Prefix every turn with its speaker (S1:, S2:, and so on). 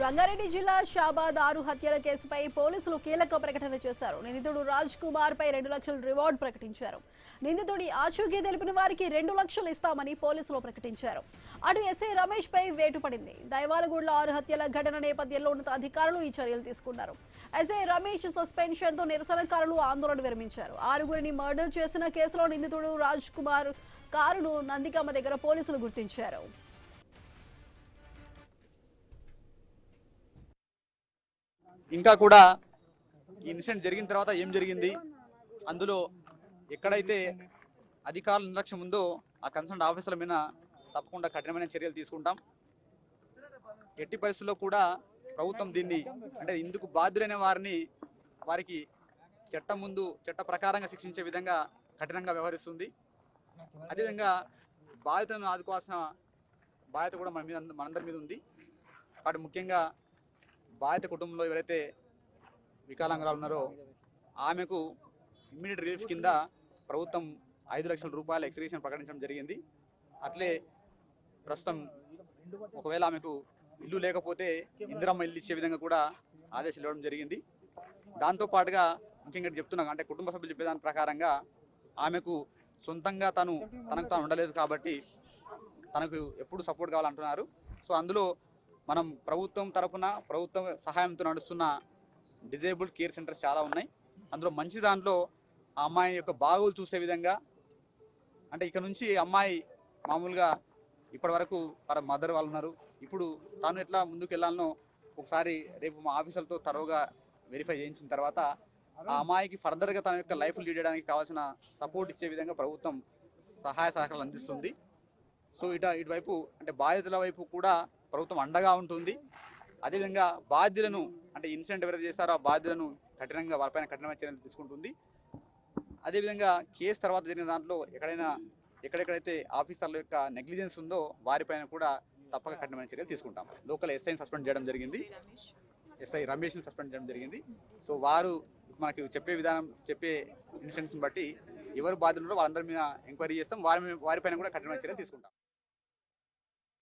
S1: రంగారెడ్డి జిల్లా షాబాద్ 6 హత్యల కేసుపై పోలీసులు కీలక ప్రకటన చేశారు. నిందితుడు రాజ్ కుమార్ పై 2 లక్షల రివార్డ్ ప్రకటించారు. నిందితుడి ఆచూకీ తెలిపిన వారికి 2 లక్షలు ఇస్తామని పోలీసులు ప్రకటించారు. అటు ఎస్ఐ రమేష్ పై వేటు పడింది. దైవాలగూడలో 6 హత్యల ఘటన నేపథ్యంలో ఉన్నతాధికారులు ఈ చర్యలు తీసుకున్నారు. ఎస్ఐ రమేష్ సస్పెన్షన్ తో నిరసనకారులు ఆందోళన విరమించారు. 6గురిని మర్డర్ చేసిన కేసులో నిందితుడు రాజ్ కుమార్ కారును నందిగామ దగ్గర పోలీసులు గుర్తించారు.
S2: ఇంకా కూడా ఈ ఇన్సిడెంట్ జరిగిన తర్వాత ఏం జరిగింది, అందులో ఎక్కడైతే అధికారుల నిర్లక్ష్యం ఉందో ఆ కన్సర్న్ ఆఫీసర్ల మీద తప్పకుండా కఠినమైన చర్యలు తీసుకుంటాం. ఎట్టి పరిస్థితుల్లో కూడా ప్రభుత్వం దీన్ని అంటే ఇందుకు బాధ్యులైన వారికి చట్టం ముందు చట్ట ప్రకారంగా శిక్షించే విధంగా కఠినంగా వ్యవహరిస్తుంది. అదేవిధంగా బాధితులను ఆదుకోవాల్సిన బాధ్యత కూడా మనందరి మీద ఉంది. కాబట్టి ముఖ్యంగా బాధిత కుటుంబంలో ఎవరైతే వికలాంగురాలు ఉన్నారో ఆమెకు ఇమ్మీడియట్ రిలీఫ్ కింద ప్రభుత్వం 5 లక్షల రూపాయల ఎక్స్గ్రేషన్ ప్రకటించడం జరిగింది. అట్లే ప్రస్తుతం ఒకవేళ ఆమెకు ఇల్లు లేకపోతే ఇందిరమ్మ ఇల్లు ఇచ్చే విధంగా కూడా ఆదేశాలు ఇవ్వడం జరిగింది. దాంతోపాటుగా ముఖ్యంగా చెప్తున్నాం అంటే కుటుంబ సభ్యులు చెప్పేదాని ప్రకారంగా ఆమెకు సొంతంగా తనకు తాను ఉండలేదు కాబట్టి తనకు ఎప్పుడు సపోర్ట్ కావాలంటున్నారు. సో అందులో మనం ప్రభుత్వం తరపున ప్రభుత్వం సహాయంతో నడుస్తున్న డిజేబుల్డ్ కేర్ సెంటర్స్ చాలా ఉన్నాయి. అందులో మంచి దాంట్లో ఆ అమ్మాయి యొక్క బాగోలు చూసే విధంగా అంటే ఇక నుంచి అమ్మాయి మామూలుగా ఇప్పటి వరకు వాళ్ళ మదర్ వాళ్ళు ఉన్నారు. ఇప్పుడు తాను ఎట్లా ముందుకు వెళ్ళాలనో ఒకసారి రేపు మా ఆఫీసర్లతో తరోగా వెరిఫై చేయించిన తర్వాత ఆ అమ్మాయికి ఫర్దర్గా తన యొక్క లైఫ్ లీడ్ చేయడానికి కావాల్సిన సపోర్ట్ ఇచ్చే విధంగా ప్రభుత్వం సహాయ సహకారాలు అందిస్తుంది. సో ఇటువైపు అంటే బాధితుల వైపు కూడా ప్రభుత్వం అండగా ఉంటుంది. అదేవిధంగా బాధ్యులను అంటే ఇన్సిడెంట్ ఎవరైతే చేస్తారో ఆ బాధ్యులను కఠినంగా వారిపైన కఠినమైన చర్యలు తీసుకుంటుంది. అదేవిధంగా కేసు తర్వాత జరిగిన దాంట్లో ఎక్కడెక్కడైతే ఆఫీసర్ల యొక్క నెగ్లిజెన్స్ ఉందో వారిపైన కూడా తప్పక కఠినమైన చర్యలు తీసుకుంటాం. లోకల్ ఎస్ఐని సస్పెండ్ చేయడం జరిగింది, ఎస్ఐ రమేష్ని సస్పెండ్ చేయడం జరిగింది. సో వారు మనకి చెప్పే ఇన్సిడెంట్స్ని బట్టి ఎవరు బాధ్యులు ఉన్నారో వాళ్ళందరి మీద ఎంక్వైరీ చేస్తాం. వారిపైన కూడా కఠినమైన చర్యలు తీసుకుంటాం.